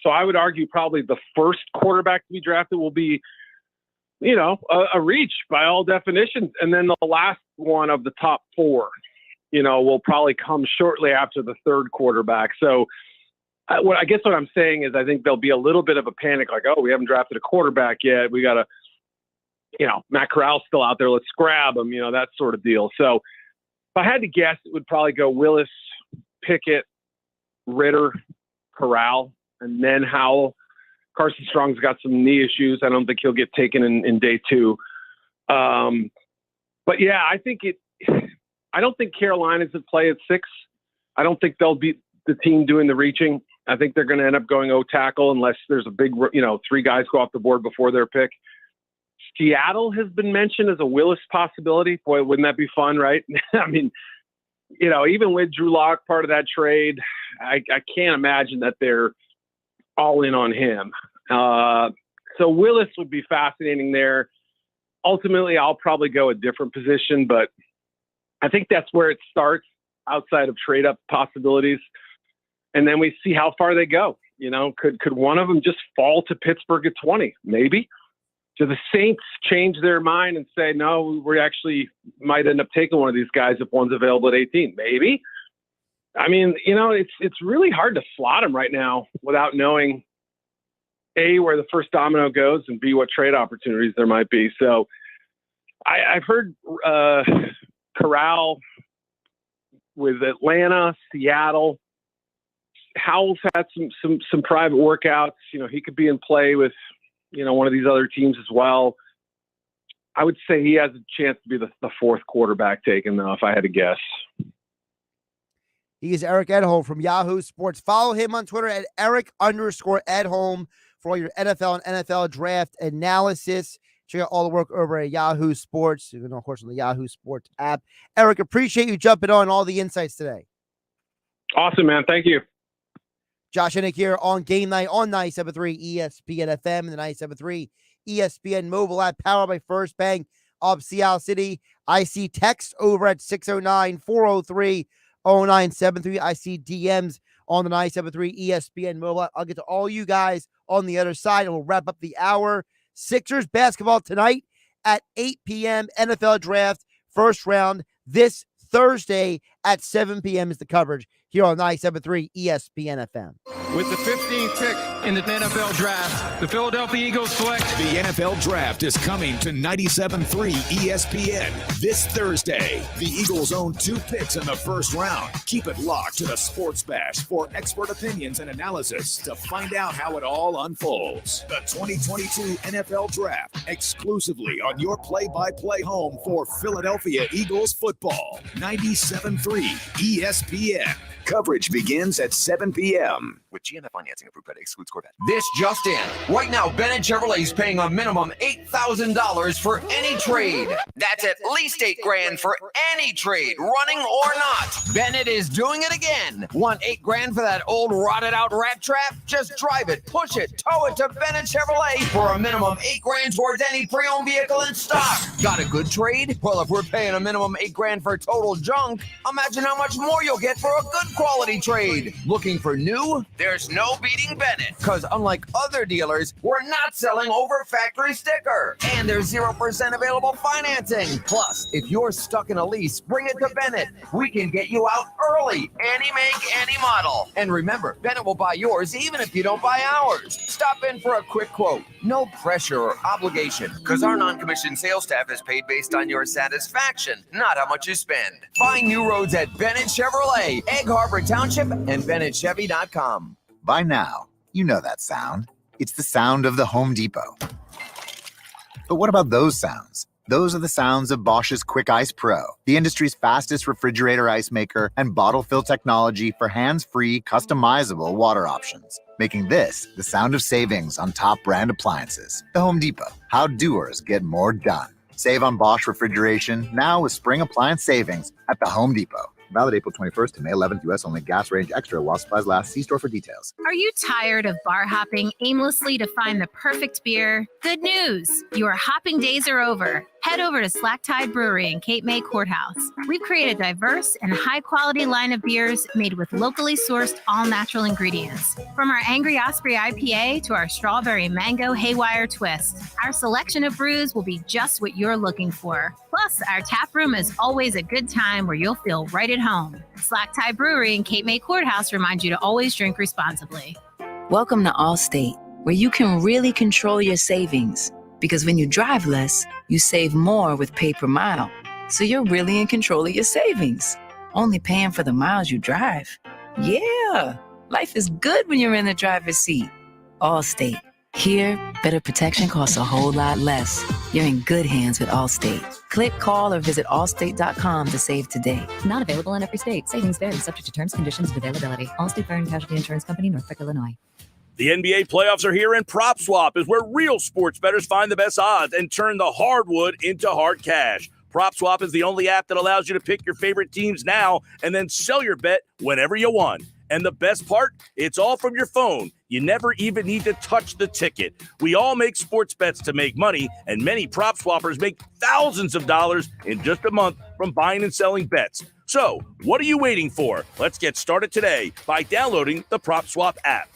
So I would argue probably the first quarterback to be drafted will be, a reach by all definitions. And then the last one of the top four, will probably come shortly after the third quarterback. So I guess what I'm saying is I think there'll be a little bit of a panic, like, oh, we haven't drafted a quarterback yet. We got to, Matt Corral's still out there. Let's grab him, that sort of deal. So if I had to guess, it would probably go Willis, Pickett, Ritter, Corral, and then Howell. Carson Strong's got some knee issues. I don't think he'll get taken in day two. But yeah, I don't think Carolina's at play at 6. I don't think they'll be the team doing the reaching. I think they're going to end up going tackle unless there's a big, 3 guys go off the board before their pick. Seattle has been mentioned as a Willis possibility. Boy, wouldn't that be fun, right? I mean, even with Drew Lock, part of that trade, I can't imagine that they're all in on him. So Willis would be fascinating there. Ultimately, I'll probably go a different position, but I think that's where it starts outside of trade up possibilities. And then we see how far they go. Could one of them just fall to Pittsburgh at 20? Maybe. Do the Saints change their mind and say, no, we actually might end up taking one of these guys if one's available at 18? Maybe. I mean, it's really hard to slot them right now without knowing A, where the first domino goes, and B, what trade opportunities there might be. So I've heard Corral with Atlanta, Seattle. Howell's had some private workouts. He could be in play with, one of these other teams as well. I would say he has a chance to be the fourth quarterback taken, though, if I had to guess. He is Eric Edholm from Yahoo Sports. Follow him on Twitter at Eric_Edholm for all your NFL and NFL draft analysis. Check out all the work over at Yahoo Sports, of course, on the Yahoo Sports app. Eric, appreciate you jumping on all the insights today. Awesome, man. Thank you. Josh Hennick here on Game Night on 97.3 ESPN FM and the 97.3 ESPN mobile app, powered by First Bank of Seattle City. I see text over at 609-403-0973. I see DMs on the 97.3 ESPN mobile app. I'll get to all you guys on the other side, and we'll wrap up the hour. Sixers basketball tonight at 8 p.m. NFL draft first round this Thursday at 7 p.m. is the coverage here on 97.3 ESPN FM. With the 15th pick in the NFL Draft, the Philadelphia Eagles select. The NFL Draft is coming to 97.3 ESPN this Thursday. The Eagles own 2 picks in the first round. Keep it locked to the Sports Bash for expert opinions and analysis to find out how it all unfolds. The 2022 NFL Draft, exclusively on your play-by-play home for Philadelphia Eagles football. 97.3 ESPN. Coverage begins at 7 p.m. With GMF financing, approved credit excludes Corvette. This just in. Right now, Bennett Chevrolet is paying a minimum $8,000 for any trade. That's at least $8,000 for any trade, running or not. Bennett is doing it again. Want $8,000 for that old rotted out rat trap? Just drive it, push it, tow it to Bennett Chevrolet for a minimum $8,000 towards any pre-owned vehicle in stock. Got a good trade? Well, if we're paying a minimum $8,000 for total junk, imagine how much more you'll get for a good quality trade. Looking for new? There's no beating Bennett, because unlike other dealers, we're not selling over factory sticker. And there's 0% available financing. Plus, if you're stuck in a lease, bring it to Bennett. We can get you out early. Any make, any model. And remember, Bennett will buy yours even if you don't buy ours. Stop in for a quick quote. No pressure or obligation, because our non-commissioned sales staff is paid based on your satisfaction, not how much you spend. Find new roads at Bennett Chevrolet, Egg Harbor Township, and BennettChevy.com. By now, you know that sound. It's the sound of the Home Depot. But what about those sounds? Those are the sounds of Bosch's Quick Ice Pro, the industry's fastest refrigerator ice maker and bottle fill technology for hands-free, customizable water options, making this the sound of savings on top brand appliances. The Home Depot, how doers get more done. Save on Bosch refrigeration now with spring appliance savings at the Home Depot. Valid April 21st to May 11th, U.S. only. Gas range extra while supplies last. See store for details. Are you tired of bar hopping aimlessly to find the perfect beer? Good news! Your hopping days are over. Head over to Slack Tide Brewery in Cape May Courthouse. We've created a diverse and high-quality line of beers made with locally sourced, all-natural ingredients. From our Angry Osprey IPA to our Strawberry Mango Haywire Twist, our selection of brews will be just what you're looking for. Plus, our tap room is always a good time where you'll feel right at home. Slack Tide Brewery in Cape May Courthouse reminds you to always drink responsibly. Welcome to Allstate, where you can really control your savings. Because when you drive less, you save more with pay per mile. So you're really in control of your savings, only paying for the miles you drive. Yeah, life is good when you're in the driver's seat. Allstate. Here, better protection costs a whole lot less. You're in good hands with Allstate. Click, call, or visit allstate.com to save today. Not available in every state. Savings vary, subject to terms, conditions, and availability. Allstate Fire and Casualty Insurance Company, Norfolk, Illinois. The NBA playoffs are here, and PropSwap is where real sports bettors find the best odds and turn the hardwood into hard cash. PropSwap is the only app that allows you to pick your favorite teams now and then sell your bet whenever you want. And the best part, it's all from your phone. You never even need to touch the ticket. We all make sports bets to make money, and many prop swappers make thousands of dollars in just a month from buying and selling bets. So, what are you waiting for? Let's get started today by downloading the PropSwap app.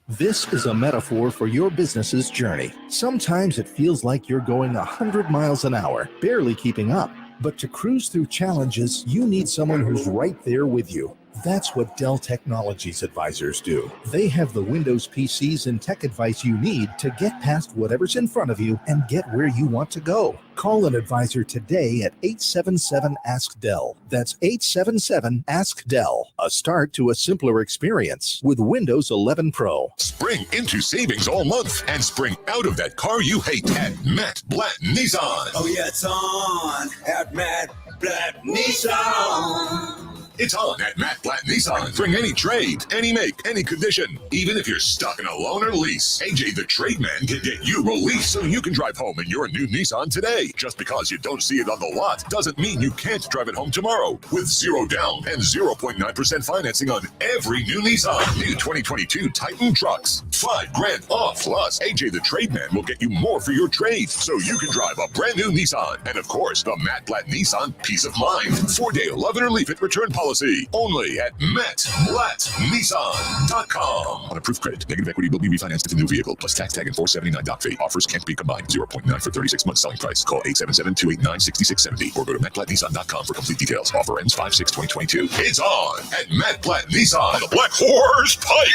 This is a metaphor for your business's journey. Sometimes it feels like you're going 100 miles an hour, barely keeping up. But to cruise through challenges, you need someone who's right there with you. That's what Dell Technologies advisors do. They have the Windows PCs and tech advice you need to get past whatever's in front of you and get where you want to go. Call an advisor today at 877-ASK-DELL. That's 877-ASK-DELL. A start to a simpler experience with Windows 11 Pro. Spring into savings all month and spring out of that car you hate at Matt Blatt Nissan. Oh yeah, it's on at Matt Blatt Nissan. It's on at Matt Blatt Nissan. Bring any trade, any make, any condition. Even if you're stuck in a loan or lease, AJ the Trade Man can get you released so you can drive home in your new Nissan today. Just because you don't see it on the lot doesn't mean you can't drive it home tomorrow. With 0 down and 0.9% financing on every new Nissan. New 2022 Titan trucks. $5,000 off. Plus, AJ the Trade Man will get you more for your trade so you can drive a brand new Nissan. And of course, the Matt Blatt Nissan Peace of Mind. 4-day love it or leave it return policy. Only at MattBlattNissan.com. On approved credit, negative equity will be refinanced with a new vehicle plus tax tag and $479 doc fee. Offers can't be combined. 0.9 for 36 months selling price. Call 877-289-6670 or go to MattBlattNissan.com for complete details. Offer ends 5/6/2022. It's on at Matt Blatt Nissan. The Black Horse Pipe.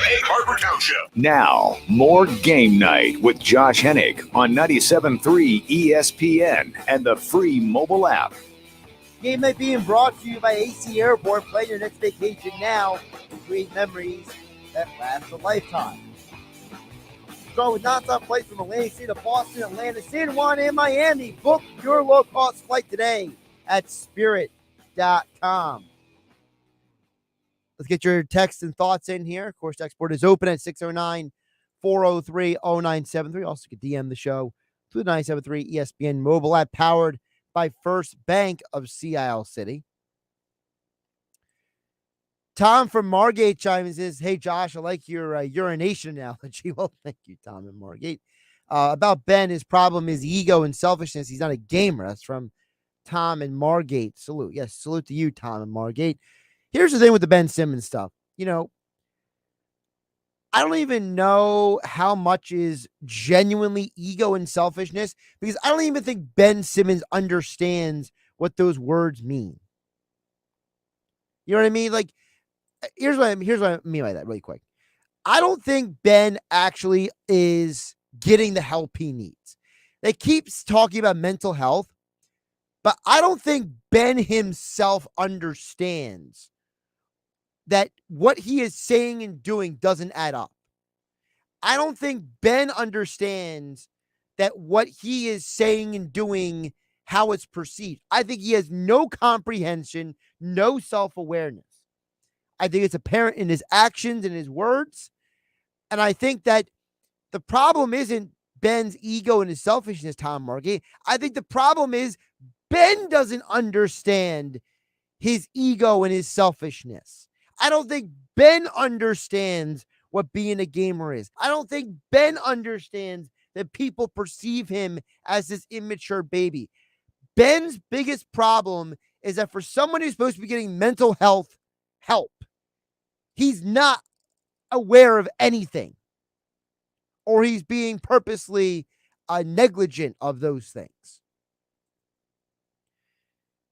Egg Harbor Township. Now, more Game Night with Josh Hennick on 97.3 ESPN and the free mobile app. Game Night being brought to you by AC Airport. Plan your next vacation now and create memories that last a lifetime. Start with nonstop flights from Atlantic City to Boston, Atlanta, San Juan, and Miami. Book your low-cost flight today at spirit.com. Let's get your texts and thoughts in here. Of course, text board is open at 609-403-0973. Also, you can DM the show through the 973 ESPN mobile app powered by First Bank of Sea Isle City. Tom from Margate chimes in and says, hey, Josh, I like your urination analogy. Well, thank you, Tom and Margate. About Ben, his problem is ego and selfishness. He's not a gamer. That's from Tom and Margate. Salute. Yes, salute to you, Tom and Margate. Here's the thing with the Ben Simmons stuff. You know, I don't even know how much is genuinely ego and selfishness because I don't even think Ben Simmons understands what those words mean. You know what I mean? Like, here's what I mean by that really quick. I don't think Ben actually is getting the help he needs. They keep talking about mental health, but I don't think Ben himself understands that what he is saying and doing doesn't add up. I don't think Ben understands that what he is saying and doing, how it's perceived. I think he has no comprehension, no self-awareness. I think it's apparent in his actions and his words. And I think that the problem isn't Ben's ego and his selfishness, Tom Margate. I think the problem is Ben doesn't understand his ego and his selfishness. I don't think Ben understands what being a gamer is. I don't think Ben understands that people perceive him as this immature baby. Ben's biggest problem is that for someone who's supposed to be getting mental health help, he's not aware of anything, or he's being purposely negligent of those things.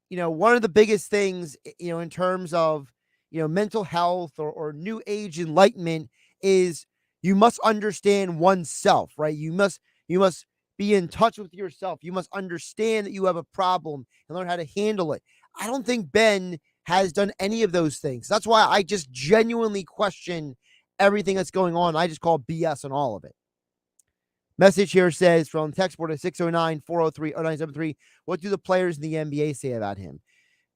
You know, one of the biggest things, you know, in terms of, you know, mental health or new age enlightenment is you must understand oneself, right? You must be in touch with yourself. You must understand that you have a problem and learn how to handle it. I don't think Ben has done any of those things. That's why I just genuinely question everything that's going on. I just call BS on all of it. Message here says from text board at 609-403-0973, what do the players in the NBA say about him?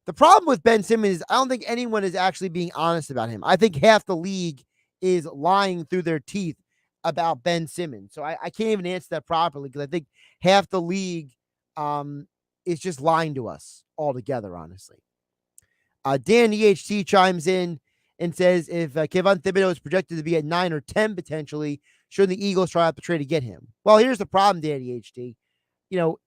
The problem with Ben Simmons is I don't think anyone is actually being honest about him. I think half the league is lying through their teeth about Ben Simmons. So I can't even answer that properly because I think half the league is just lying to us altogether, honestly. Dan EHT chimes in and says if Kevin Thibodeau is projected to be at 9 or 10 potentially, should the Eagles try out the trade to get him? Well, here's the problem, Dan EHT. You know,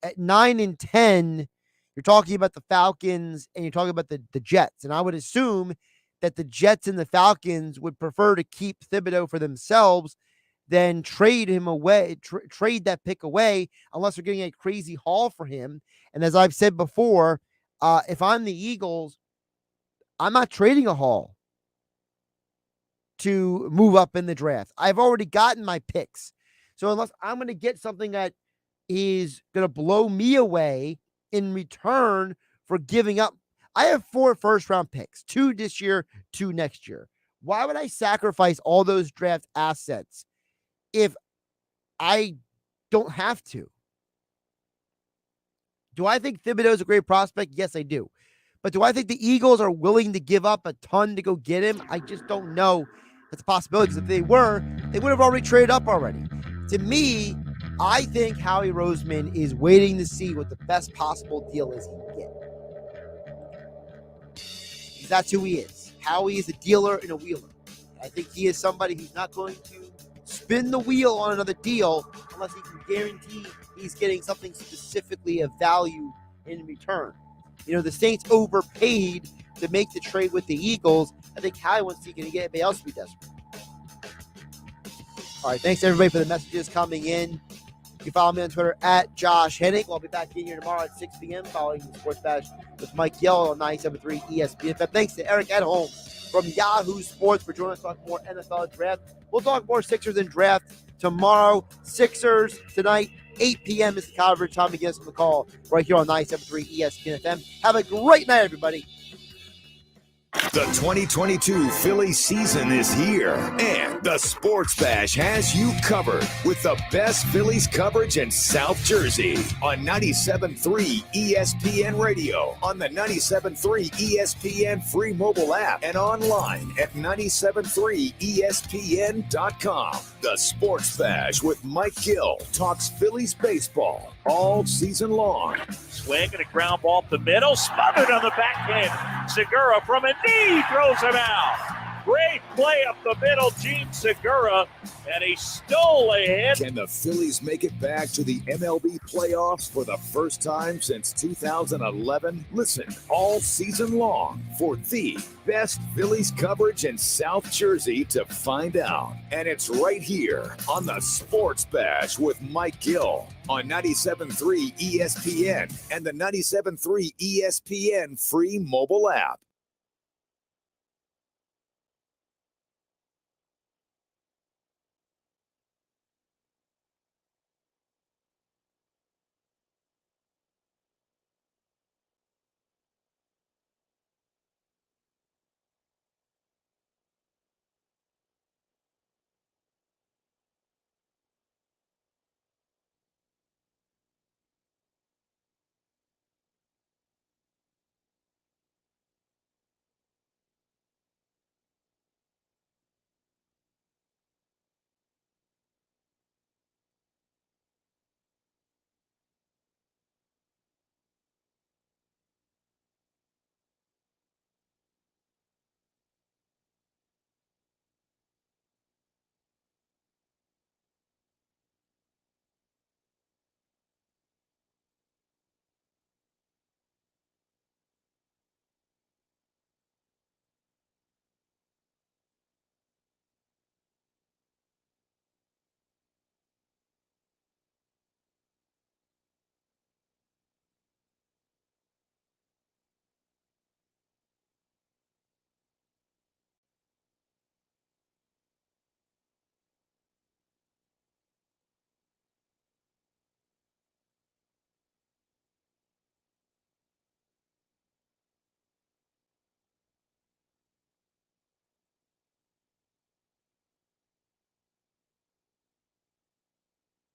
at 9 and 10, you're talking about the Falcons and you're talking about the Jets. And I would assume that the Jets and the Falcons would prefer to keep Thibodeau for themselves than trade him away, trade that pick away, unless they're getting a crazy haul for him. And as I've said before, if I'm the Eagles, I'm not trading a haul to move up in the draft. I've already gotten my picks. So unless I'm going to get something that is going to blow me away in return for giving up, I have 4 first-round picks, 2 this year, 2 next year. Why would I sacrifice all those draft assets if I don't have to? Do I think Thibodeau is a great prospect? Yes, I do. But do I think the Eagles are willing to give up a ton to go get him? I just don't know. That's a possibility, because if they were, they would have already traded up already. To me, I think Howie Roseman is waiting to see what the best possible deal is he can get. Because that's who he is. Howie is a dealer and a wheeler. I think he is somebody who's not going to spin the wheel on another deal unless he can guarantee he's getting something specifically of value in return. You know, the Saints overpaid to make the trade with the Eagles. I think Howie wants to see can he get anybody else to be desperate. All right, thanks everybody for the messages coming in. You can follow me on Twitter at Josh Hennick. I'll be back in here tomorrow at 6 p.m. following the Sports Bash with Mike Yell on 97.3 ESPN. Thanks to Eric Edholm from Yahoo Sports for joining us to talk more NFL draft. We'll talk more Sixers and draft tomorrow. Sixers tonight, 8 p.m. is the coverage. Tom McGinnis on the call right here on 97.3 ESPN FM. Have a great night, everybody. The 2022 Philly season is here, and the Sports Bash has you covered with the best Phillies coverage in South Jersey on 97.3 ESPN Radio, on the 97.3 ESPN free mobile app, and online at 97.3ESPN.com. The Sports Bash with Mike Gill talks Phillies baseball all season long. Swing and a ground ball up the middle, smothered on the backhand. Segura from a knee throws him out. Great play up the middle, Gene Segura, and he stole a hit. Can the Phillies make it back to the MLB playoffs for the first time since 2011? Listen all season long for the best Phillies coverage in South Jersey to find out. And it's right here on the Sports Bash with Mike Gill on 97.3 ESPN and the 97.3 ESPN free mobile app.